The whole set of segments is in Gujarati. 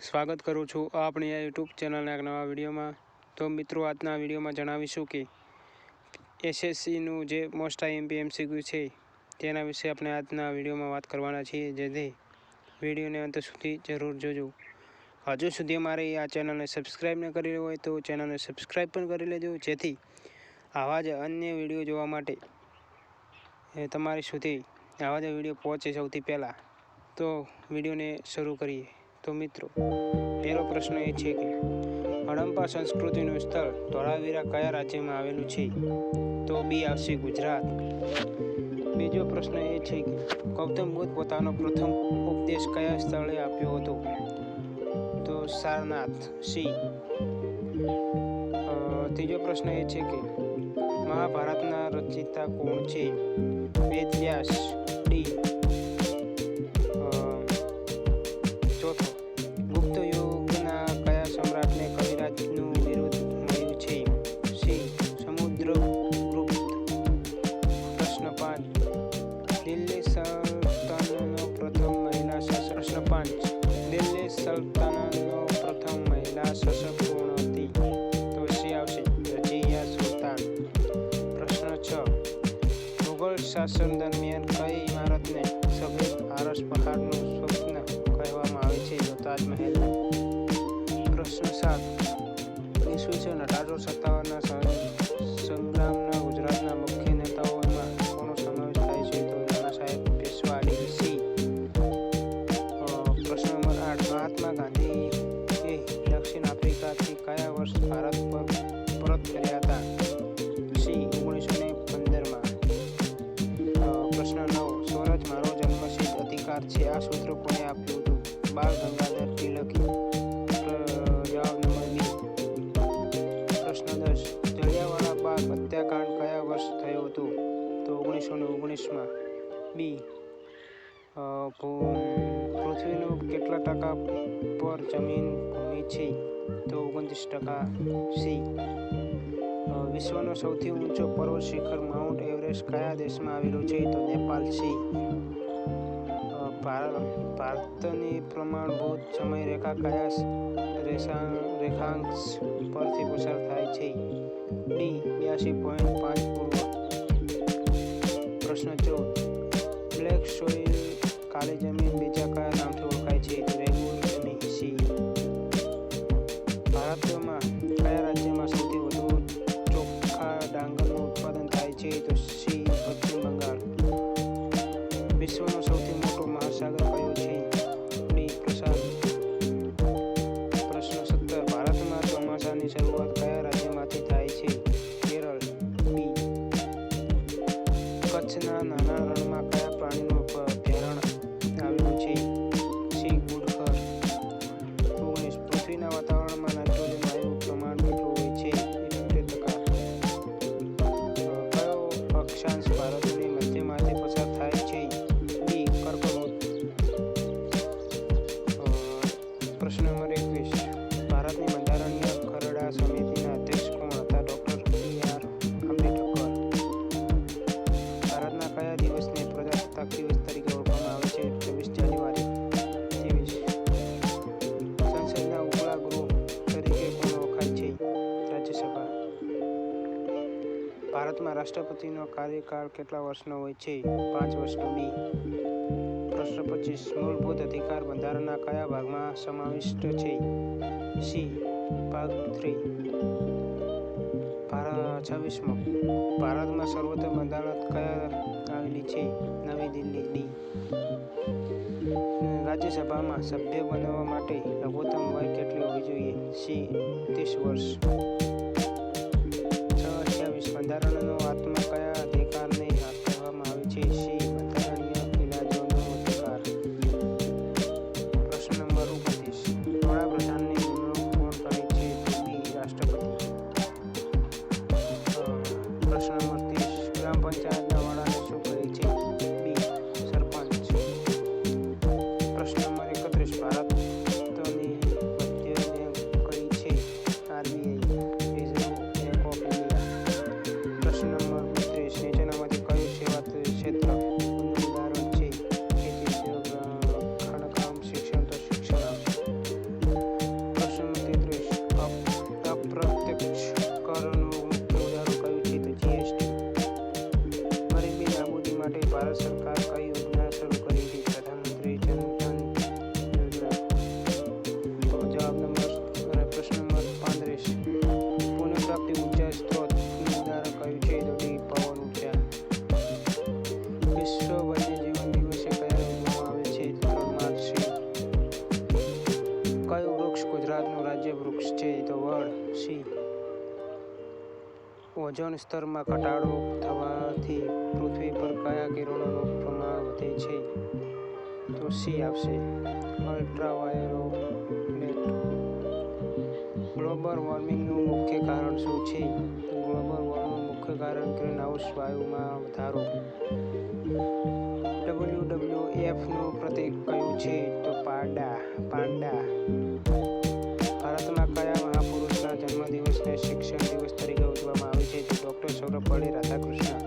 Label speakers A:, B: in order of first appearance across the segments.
A: સ્વાગત કરું છું આપણી આ યુટ્યુબ ચેનલના એક નવા વિડીયોમાં। તો મિત્રો, આજના વિડીયોમાં જણાવીશું કે એસએસસીનું જે મોસ્ટ આઈએમપી એમસીક્યુ છે તેના વિશે આપણે આજના વિડીયોમાં વાત કરવાના છીએ, જેથી વિડીયોને અંત સુધી જરૂર જોજો। હજુ સુધી અમારી આ ચેનલને સબસ્ક્રાઈબ ન કરી હોય તો ચેનલને સબસ્ક્રાઈબ પણ કરી લેજો, જેથી આવા જ અન્ય વિડીયો જોવા માટે તમારી સુધી આવા જ વિડીયો પહોંચે સૌથી પહેલાં। તો વિડીયોને શરૂ કરીએ। તો મિત્રો, પહેલો પ્રશ્ન એ છે કે હડપ્પા સંસ્કૃતિનું સ્થળ ધોળાવીરા કયા રાજ્યમાં આવેલું છે? તો બી આવશે ગુજરાત। બીજો પ્રશ્ન એ છે કે ગૌતમ બુદ્ધ પોતાનો પ્રથમ ઉપદેશ કયા સ્થળે આપ્યો હતો? તો સારનાથ, સી। ત્રીજો પ્રશ્ન એ છે કે મહાભારતના રચયિતા કોણ છે? વેદ વ્યાસ, ડી। ચોથો, ગુપ્ત યુગના કયા સમ્રાટને કવિરાજનું બિરુદ મળ્યું છે? સી, સમુદ્રગુપ્ત। પ્રશ્ન 5, દિલ્હી સલ્તનતનો પ્રથમ મહિલા શાસક પ્રશ્ન 5, દિલ્હી સલ્તનતનો પ્રથમ મહિલા શાસક કોણ હતી? તો સી આવશે, રઝિયા સુલતાન। પ્રશ્ન 6, મુગલ શાસન દરમિયાન કઈ ઇમારતને સફેદ આરસ પહાડનું સ્વપ્ન કહેવામાં આવે છે? તો તાજમહેલ। પ્રશ્ન 7, ઈસવીસન 1857ના સંગ્રામના ગુજરાતના મુખ્ય નેતાઓમાં કોનો સમાવેશ થાય છે? તો નાના સાહેબ પેશવા, ડી, સી। પ્રશ્ન નંબર 8, મહાત્મા ગાંધી એ દક્ષિણ આફ્રિકાથી કયા વર્ષ ભારત પર પરત ફર્યા હતા? સી, 1915માં। પ્રશ્ન 9, સ્વરાજ મારો જન્મસિદ્ધ અધિકાર છે આ સૂત્ર કોણે આપ્યું હતું? બાળ ગંગાધર તિલકે। જવાબ નંબર બી। પ્રશ્ન 10, જલિયાવાલા બાગ હત્યાકાંડ કયા વર્ષ થયો હતો? તો 1919માં, બી। પૃથ્વીનું કેટલા ટકા પર જમીન ભૂમિ છે? તો 29%, સી। વિશ્વનો સૌથી ઊંચો પર્વત શિખર માઉન્ટ એવરેસ્ટ કયા દેશમાં આવેલું છે? તો નેપાળ, સી। ભારતની પ્રમાણભૂત સમયરેખા કયા રેખાંશ પરથી પસાર થાય છે? ડી, 82.5 પૂર્વ। પ્રશ્ન 14, બ્લેક સોઇલ કાળી જમીન બીજા કયા નામથી ઓળખાય છે? તો રેગુલ જમીન, સી। ભારતમાં કયા રાજ્યમાં સૌથી વધુ ચોખ્ખા ડાંગરનું ઉત્પાદન થાય છે? તો સી, પશ્ચિમ બંગાળ। વિશ્વનો સૌથી મોટો મહાસાગર કયો છે? ડી, પ્રશાંત। પ્રશ્ન 17, ભારતમાં ચોમાસાની શરૂઆત કયા રાજ્યમાંથી થાય છે? કેરળ, બી। કચ્છના નાના રણમાં કયા પ્રાણીનું અભયારણ્ય આવેલું છે? સી, ગુડખર। 19, પૃથ્વીના વાતાવરણમાં નાઇટ્રોજન વાયુનું પ્રમાણ કેટલું હોય છે? 78%। કયો અક્ષાંશ ભારતની મધ્યમાંથી પસાર થાય છે? ડી, કર્કવૃત। પ્રશ્ન નંબર 21, ભારતની બંધારણીય ખરડા સમિતિના અધ્યક્ષ કોણ હતા? ડોક્ટર બી.આર. આંબેડકર। ભારતના કયા દિવસને પ્રજાસત્તાક દિવસ તરીકે ઓળખવામાં આવે છે? 24 જાન્યુઆરી। 23, સંસદના ઉપલા ગૃહ તરીકે કોણ ઓળખાય છે? રાજ્યસભા। ભારતમાં રાષ્ટ્રપતિનો કાર્યકાળ કેટલા વર્ષનો હોય છે? 5 વર્ષનો, બી। પ્રશ્ન 25, મૂળભૂત અધિકાર બંધારણના કયા ભાગમાં સમાવિષ્ટ છે? સી, ભાગ 3। 26મો, ભારતમાં સર્વોચ્ચ અદાલત ક્યાં આવેલી છે? નવી દિલ્હી, ડી। રાજ્યસભામાં સભ્ય બનવા માટે લઘુત્તમ વય કેટલી હોવી જોઈએ? સી, 30 વર્ષ। 28, બંધારણનો આત્મા કયા અધિકારને કહેવામાં આવે છે? સી, બંધારણીય ઇલાજનો અધિકાર। પ્રશ્ન નંબર 29, વડાપ્રધાનની નિમણૂક કોણ કરે છે? તો બી, રાષ્ટ્રપતિ। પ્રશ્ન નંબર 30, ગ્રામ પંચાયતના વડાને શું કહે છે? બી, સરપંચ। પ્રશ્ન નંબર 31, ભારતની મધ્ય બેંક કઈ છે? RBI, reserve bank of India. પ્રશ્ન નંબર વૃક્ષ છે તો વડ. સી. ઓઝોન સ્તરમાં ઘટાડો થવાથી પૃથ્વી પર કયા કિરણોનું પ્રમાણ વધે છે? તો સી આવશે, અલ્ટ્રાવાયોલેટ. ગ્લોબલ વોર્મિંગનું મુખ્ય કારણ શું છે? તો ગ્લોબલ વોર્મિંગનું મુખ્ય કારણ ગ્રીનહાઉસ વાયુમાં વધારો. WWFનું પ્રતીક કયું છે? તો પાંડા. ભારતમાં કયા મહાપુરુષના જન્મદિવસને શિક્ષણ દિવસ તરીકે ઉજવવામાં આવે છે? તો ડૉક્ટર સર્વપલ્લી રાધાકૃષ્ણ.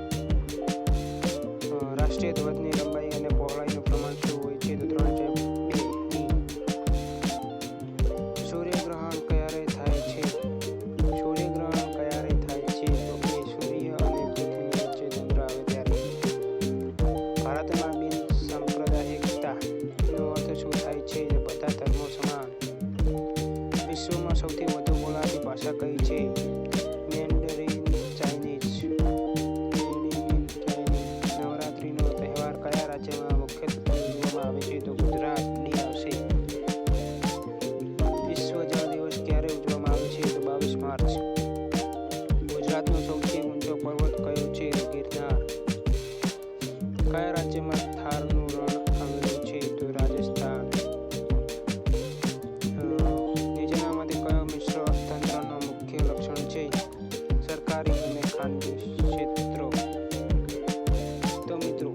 A: રાષ્ટ્રીય ધ્વજની લંબાઈ અને પહોળાઈનું પ્રમાણ શું હોય છે? તો 3:2. સૂર્યગ્રહણ ક્યારે થાય છે? સૂર્યગ્રહણ ક્યારે થાય છે? તો સૂર્ય અને પૃથ્વી વચ્ચે ચંદ્ર આવે ત્યારે. ભારતમાં બિનસાંપ્રદાયિકતાનો અર્થ શું થાય છે? બધા ધર્મો સમાન. વિશ્વમાં સૌથી વધુ બોલાતી ભાષા કઈ છે? મેન્ડરીન ચાઇનીઝ. નવરાત્રિનો તહેવાર કયા રાજ્યમાં મુખ્યત્વે ઉજવવામાં આવે છે? તો ગુજરાત. ડી આવશે. વિશ્વ જળ દિવસ ક્યારે ઉજવવામાં આવે છે? તો 22 માર્ચ. ગુજરાતનો સૌથી ઊંચો પર્વત કયો છે? તો ગિરનાર. કયા રાજ્યમાં થારનું રણ આવેલું છે? તો રાજસ્થાન. નીચેનામાંથી કયો મિશ્ર અર્થતંત્રનો મુખ્ય લક્ષણ છે? સરકારી અને ખાનગી ક્ષેત્રો. તો મિત્રો,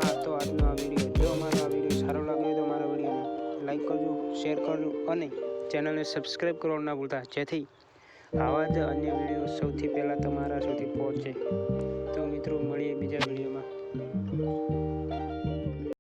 A: આ તો આજનો આ વિડીયો. જો અમારો આ વિડીયો સારો લાગ્યો તો મારા વિડીયોને લાઈક કરજો, શેર કરજો અને ચેનલને સબસ્ક્રાઈબ કરવાનું ના ભૂલતા, જેથી આવા જ અન્ય વિડીયો સૌથી પહેલાં તમારા સુધી પહોંચે. તો મિત્રો, મળીએ બીજા વિડીયોમાં.